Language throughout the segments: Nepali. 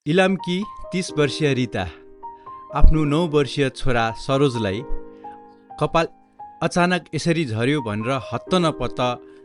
इलामकी 30 वर्षीय रिता आफ्नो 9 वर्षीय छोरा सरोजलाई कपाल अचानक यसरी झर्यो भनेर हत्त नपत्त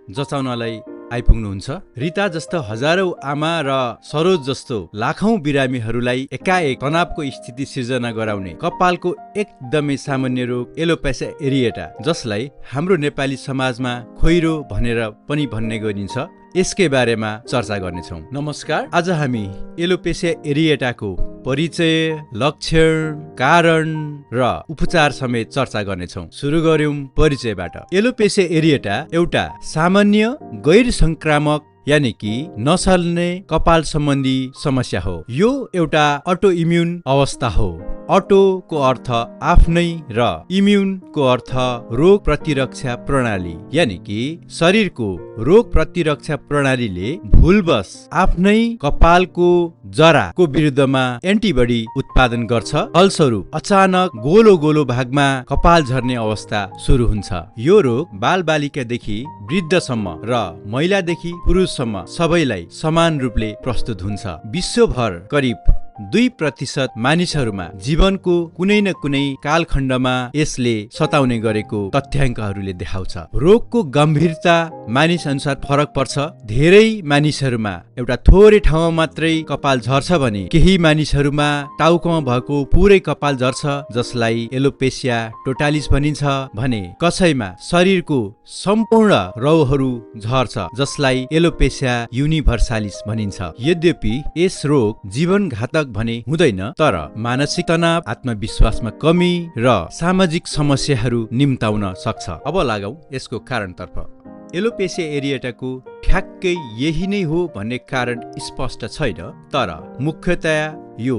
जचाउनलाई आइपुग्नुहुन्छ। रिता जस्तो हजारौं आमा र सरोज जस्तो लाखौं बिरामीहरूलाई एकाएक तनावको स्थिति सिर्जना गराउने कपालको एकदमै सामान्य रोग एलोपेसिया एरिएटा, जसलाई हाम्रो नेपाली समाजमा खोइरो भनेर पनि भन्ने गरिन्छ, यसकै बारेमा चर्चा गर्नेछौँ। नमस्कार, आज हामी एलोपेसिया एरिएटाको परिचय, लक्षण, कारण र उपचार समेत चर्चा गर्नेछौँ। सुरु गर्यौं परिचयबाट। एलोपेसिया एरिएटा एउटा सामान्य गैर संक्रामक यानि कि नसल्ने कपाल सम्बन्धी समस्या हो। यो एउटा अटो इम्युन अवस्था हो। अटो को अर्थ आफ्नै र इम्युन को अर्थ रोग प्रतिरक्षा प्रणाली, यानि कि शरीरको रोग प्रतिरक्षा प्रणालीले भुलवश आफ्नै कपालको जराको विरुद्धमा एन्टिबडी उत्पादन गर्छ। फलस्वरूप अचानक गोलो गोलो भागमा कपाल झर्ने अवस्था सुरु हुन्छ। यो रोग बालबालिकादेखि वृद्धसम्म र महिलादेखि पुरुषसम्म सबैलाई समान रूपले प्रस्तुत हुन्छ। विश्वभर करिब 2% मानिसहरूमा जीवनको कुनै न कुनै कालखण्डमा यसले सताउने गरेको तथ्याङ्कहरूले देखाउँछ। रोगको गम्भीरता मानिस अनुसार फरक पर्छ। धेरै मानिसहरूमा एउटा थोरै ठाउँमा मात्रै कपाल झर्छ भने केही मानिसहरूमा टाउकोमा भएको पुरै कपाल झर्छ, जसलाई एलोपेसिया टोटालिस भनिन्छ भने कसैमा शरीरको सम्पूर्ण रौँहरू झर्छ, जसलाई एलोपेसिया युनिभर्सालिस भनिन्छ। यद्यपि यस रोग जीवनघातक भने हुँदैन, तर मानसिक तनाव, आत्मविश्वासमा कमी र सामाजिक समस्याहरू निम्ताउन सक्छ। अब लागौं यसको कारणतर्फ। एलोपेसिया एरिएटाको ठ्याक्कै यही नै हो भन्ने कारण स्पष्ट छैन, तर मुख्यतया यो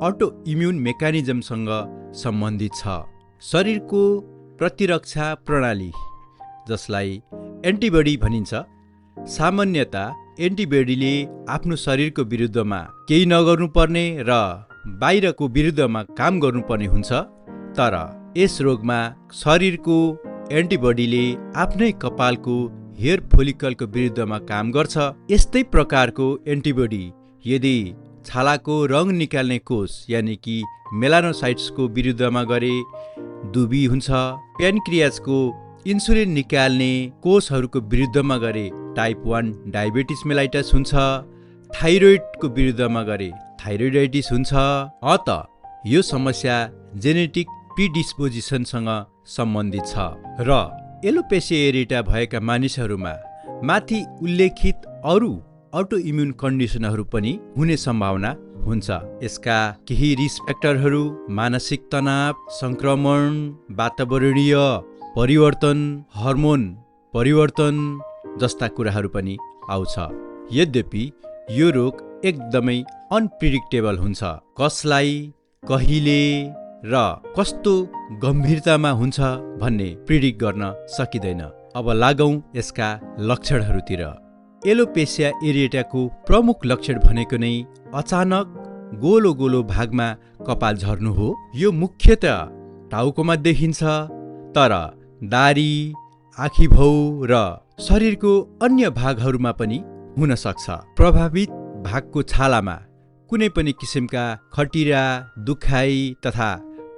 अटो इम्युन मेकानिजमसँग सम्बन्धित छ। शरीरको प्रतिरक्षा प्रणाली, जसलाई एन्टिबडी भनिन्छ, सामान्यतः एन्टिबडीले आफ्नो शरीरको विरुद्धमा केही नगर्नुपर्ने र बाहिरको विरुद्धमा काम गर्नुपर्ने हुन्छ। तर यस रोगमा शरीरको एन्टिबडीले आफ्नै कपालको हेयर फोलिकलको विरुद्धमा काम गर्छ। यस्तै प्रकारको एन्टिबडी यदि छालाको रङ निकाल्ने कोष यानि कि मेलानोसाइट्सको विरुद्धमा गरे दुबी हुन्छ। प्यानक्रियाजको इन्सुलिन निकाल्ने कोषहरूको विरुद्धमा गरे टाइप 1 डायबिटिस मेलाइटस हुन्छ। थाइरोइडको विरुद्धमा गरे थाइरोइडाइटिस हुन्छ। अत यो समस्या जेनेटिक प्रिडिस्पोजिसनसँग सम्बन्धित छ र एलोपेसिया एरिएटा भएका मानिसहरूमा माथि उल्लेखित अरू अटो इम्युन कन्डिसनहरू पनि हुने सम्भावना हुन्छ। यसका केही रिस्क फ्याक्टरहरू मानसिक तनाव, संक्रमण, वातावरणीय परिवर्तन, हर्मोन परिवर्तन जस्ता कुराहरू पनि आउँछ। यद्यपि यो रोग एकदमै अनप्रिडिक्टेबल हुन्छ। कसलाई, कहिले र कस्तो गम्भीरतामा हुन्छ भन्ने प्रिडिक्ट गर्न सकिँदैन। अब लागौं यसका लक्षणहरूतिर। एलोपेसिया एरिएटाको प्रमुख लक्षण भनेको नै अचानक गोलो गोलो भागमा कपाल झर्नु हो। यो मुख्यतः टाउकोमा देखिन्छ, तर दारी, आँखीभौ र शरीरको अन्य भागहरूमा पनि हुन सक्छ। प्रभावित भागको छालामा कुनै पनि किसिमका खटिरा, दुखाइ तथा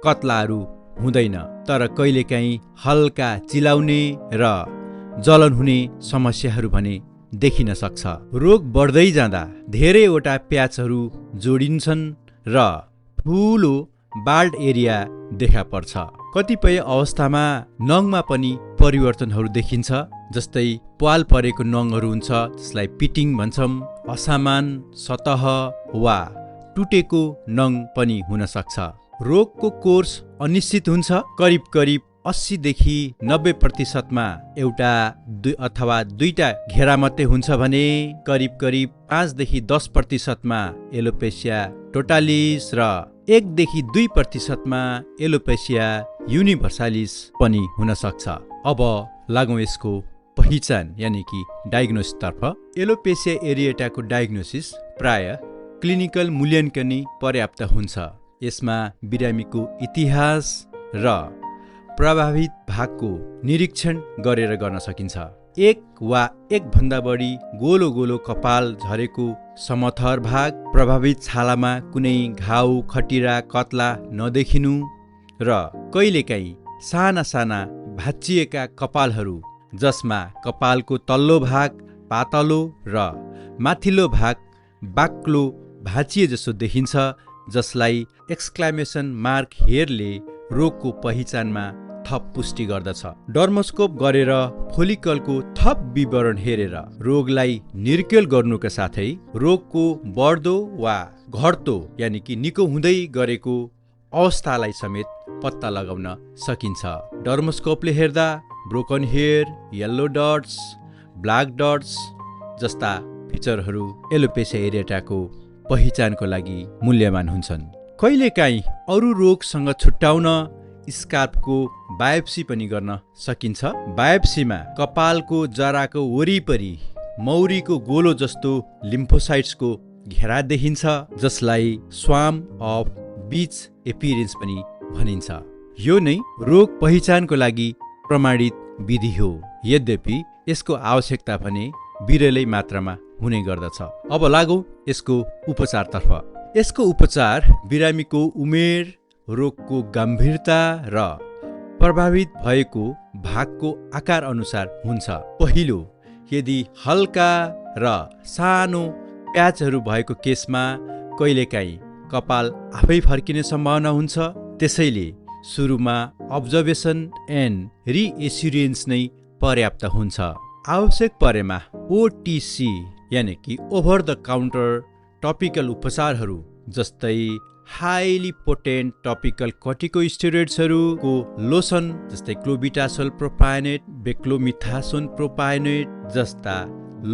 कत्लाहरू हुँदैन, तर कहिलेकाहीँ हल्का चिलाउने र जलन हुने समस्याहरू भने देखिन सक्छ। रोग बढ्दै जाँदा धेरैवटा प्याचहरू जोडिन्छन् र ठुलो बाल्ड एरिया देखा पर्छ। कतिपय अवस्थामा नङमा पनि परिवर्तनहरू देखिन्छ, जस्तै प्वाल परेको नङहरू हुन्छ, जसलाई पिटिङ भन्छौँ। असमान सतह वा टुटेको नङ पनि हुन सक्छ। रोगको कोर्स अनिश्चित हुन्छ। करिब करिब 80 देखि 90% एउटा अथवा दुईटा घेरा मात्रै हुन्छ भने करिब करिब 5 देखि 10% एलोपेसिया टोटालिस र 1 देखि 2% एलोपेसिया युनिभर्सालिस पनि हुन सक्छ। अब लागौं यसको पहिचान यानि कि डायग्नोसिस तर्फ। एलोपेसिया एरिएटाको डायग्नोसिस प्राय क्लिनिकल मूल्याङ्कन पर्याप्त हुन्छ। यसमा बिरामीको इतिहास र प्रभावित भागको निरीक्षण गरेर गर्न सकिन्छ। एक वा एकभन्दा बढी गोलो गोलो कपाल झरेको समथर भाग, प्रभावित छालामा कुनै घाउ, खटिरा, कत्ला नदेखिनु र कहिलेकाहीँ साना साना भाँचिएका कपालहरू जसमा कपालको तल्लो भाग पातलो र माथिल्लो भाग बाक्लो भाँचिए जसो देखिन्छ, जसलाई एक्सक्लामेसन मार्क हेयरले रोगको पहिचानमा थप पुष्टि गर्दछ। डर्मोस्कोप गरेर फोलिकलको थप विवरण हेरेर रोगलाई निरीक्षण गर्नुका साथै रोगको बढ्दो वा घट्दो यानि कि निको हुँदै गरेको अवस्थालाई समेत पत्ता लगाउन सकिन्छ। डर्मोस्कोपले हेर्दा broken hair, yellow dots, black dots जस्ता फिचरहरू एलोपेसिया एरिएटाको पहिचानको लागि मूल्यवान हुन्छन्। कहिलेकाहीँ अरू रोगसँग छुट्याउन स्काल्पको बायोप्सी पनि गर्न सकिन्छ। बायोप्सीमा कपालको जराको वरिपरि मौरीको गोलो जस्तो लिम्फोसाइट्सको घेरा देखिन्छ, जसलाई स्वाम अफ बीच एपिरेन्स पनि भनिन्छ। यो नै रोग पहिचानको लागि प्रमाणित विधि हो। यद्यपि यसको आवश्यकता भने विरलै मात्रामा हुने गर्दछ। अब लागौँ यसको उपचारतर्फ। यसको उपचार बिरामीको उमेर, रोगको गम्भीरता र प्रभावित भएको भागको आकार अनुसार हुन्छ। पहिलो, यदि हल्का र सानो प्याचहरू भएको केसमा कहिलेकाहीँ कपाल आफै फर्किने सम्भावना हुन्छ। त्यसैले सुरुमा अब्जर्भेसन एन्ड रिएस्युरेन्स नै पर्याप्त हुन्छ। आवश्यक परेमा ओटिसी यानि कि ओभर द काउन्टर टपिकल उपचारहरू जस्तै हाइली पोटेन्ट टपिकल कर्टिकोस्टेरोइड्सहरूको लोसन जस्तै क्लोबिटासोल प्रोपायनेट, बेक्लोमिथासोन प्रोपायनेट जस्ता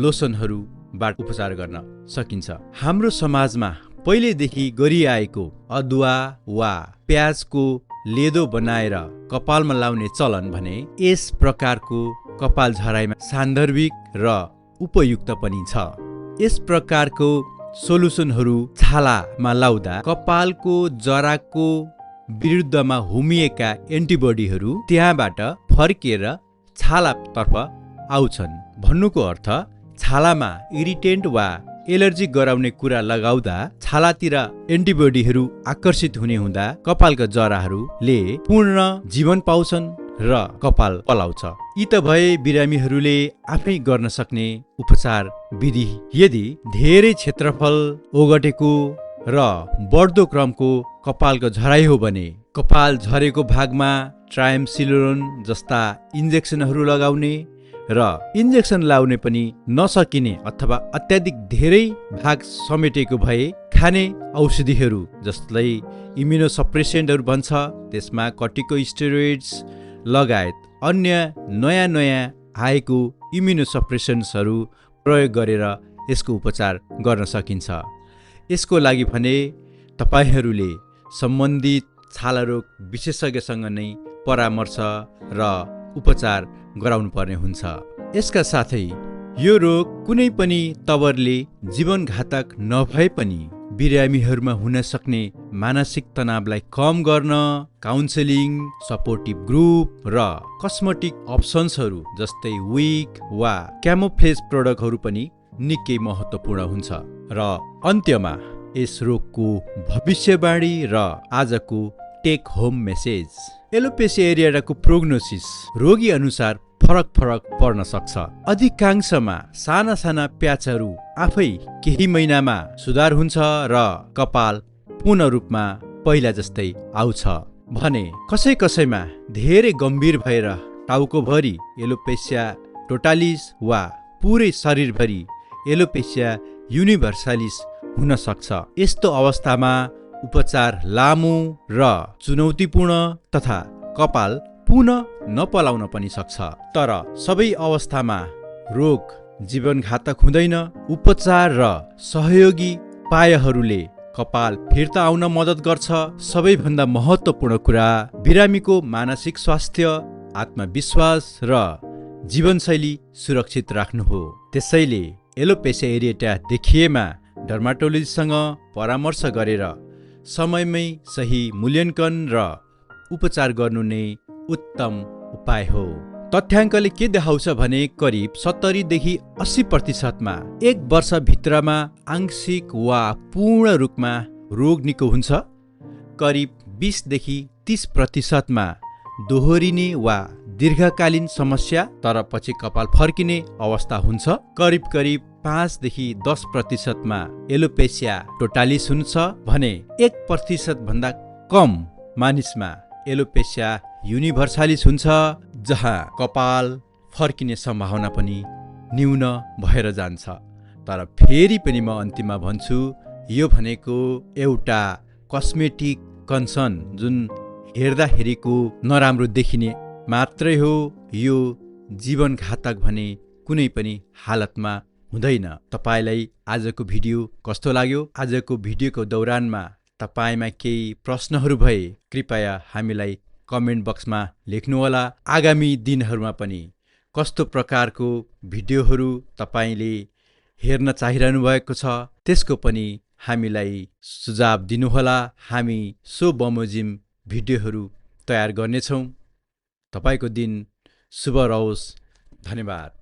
लोसनहरूबाट उपचार गर्न सकिन्छ। हाम्रो समाजमा पहिलेदेखि गरिआएको अदुवा वा प्याजको लेदो बनाएर कपालमा लाउने चलन भने यस प्रकारको कपाल झराइमा सान्दर्भिक र उपयुक्त पनि छ। यस प्रकारको सोलुसनहरू छालामा लाउँदा कपालको जराको विरुद्धमा होमिएका एन्टिबडीहरू त्यहाँबाट फर्किएर छालातर्फ आउँछन्। भन्नुको अर्थ छालामा इरिटेन्ट वा एलर्जी गराउने कुरा लगाउँदा छालातिर एन्टिबडीहरू आकर्षित हुने हुँदा कपालका जराहरूले पूर्ण जीवन पाउँछन् र कपाल पलाउँछ। यी त भए बिरामीहरूले आफै गर्न सक्ने उपचार विधि। यदि धेरै क्षेत्रफल ओगटेको र बढ्दो क्रमको कपालको झराइ हो भने कपाल झरेको भागमा ट्रायमसिलोन जस्ता इन्जेक्सनहरू लगाउने र इन्जेक्सन लाउने पनि नसकिने अथवा अत्याधिक धेरै भाग समेटेको भए खाने औषधिहरू जस्तै इम्युनोसप्रेसेन्टहरू भन्छ, त्यसमा कर्टिकोस्टेरोइड्स लगायत अन्य नयाँ आएको इम्युनोसप्रेसेन्ट्सहरू प्रयोग गरेर यसको उपचार गर्न सकिन्छ। यसको लागि भने तपाईहरूले सम्बन्धित छालारोग विशेषज्ञसँग नै परामर्श र उपचार गराउनु पर्ने हुन्छ। यसका साथै यो रोग कुनै पनि तवरले जीवनघातक नभए पनि बिरामीहरूमा हुन सक्ने मानसिक तनावलाई कम गर्न काउन्सेलिङ, सपोर्टिभ ग्रुप र कस्मेटिक अप्सन्सहरू जस्तै विग वा क्यामोफ्लेज प्रोडक्टहरू पनि निकै महत्त्वपूर्ण हुन्छ। र अन्त्यमा यस रोगको भविष्यवाणी र आजको टेक होम मेसेज। एलोपेसिया एरिएटाको प्रोग्नोसिस रोगी अनुसार फरक पर्न सक्छ। अधिकांशमा साना प्याचहरू आफै केही महिनामा सुधार हुन्छ र कपाल पूर्ण रूपमा पहिला जस्तै आउँछ भने कसैमा धेरै गम्भीर भएर टाउकोभरि एलोपेसिया टोटालिस वा पुरै शरीरभरि एलोपेसिया युनिभर्सालिस हुन सक्छ। यस्तो अवस्थामा उपचार लामो र चुनौतीपूर्ण तथा कपाल पुनः नपलाउन पनि सक्छ। तर सबै अवस्थामा रोग जीवनघातक हुँदैन। उपचार र सहयोगी उपायहरूले कपाल फिर्ता आउन मद्दत गर्छ। सबैभन्दा महत्त्वपूर्ण कुरा बिरामीको मानसिक स्वास्थ्य, आत्मविश्वास र जीवनशैली सुरक्षित राख्नु हो। त्यसैले एलोपेसिया एरिएटा देखिएमा डर्माटोलोजिस्टसँग परामर्श गरेर समयमै सही मूल्याङ्कन र उपचार गर्नु नै उत्तम उपाय हो। तथ्याङ्कले के देखाउँछ भने करिब 70 देखि 80%मा 1 वर्षभित्रमा आंशिक वा पूर्ण रूपमा रोग निको हुन्छ। करिब 20 देखि 30%मा दोहोरिने वा दीर्घकालीन समस्या तर पछि कपाल फर्किने अवस्था हुन्छ। करिब 5 देखि 10%मा एलोपेसिया टोटालिस हुन्छ भने 1% भन्दा कम मानिसमा एलोपेसिया युनिभर्सालिस हुन्छ, जहाँ कपाल फर्किने सम्भावना पनि न्यून भएर जान्छ। तर फेरि पनि म अन्तिममा भन्छु, यो भनेको एउटा कस्मेटिक कन्सर्न जुन हेर्दाखेरिको नराम्रो देखिने मात्रै हो। यो जीवनघातक भने कुनै पनि हालतमा हुँदैन। तपाईलाई आजको भिडियो कस्तो लाग्यो? आजको भिडियोको दौरानमा तपाईमा केही प्रश्नहरू भए कृपया हामीलाई कमेन्ट बक्समा लेख्नुहोला। आगामी दिनहरूमा पनि कस्तो प्रकारको भिडियोहरू तपाईले हेर्न चाहिरहनु भएको छ त्यसको पनि हामीलाई सुझाव दिनुहोला। हामी सो बमोजिम भिडियोहरू तयार गर्नेछौँ। तपाईको दिन शुभ रहोस्। धन्यवाद।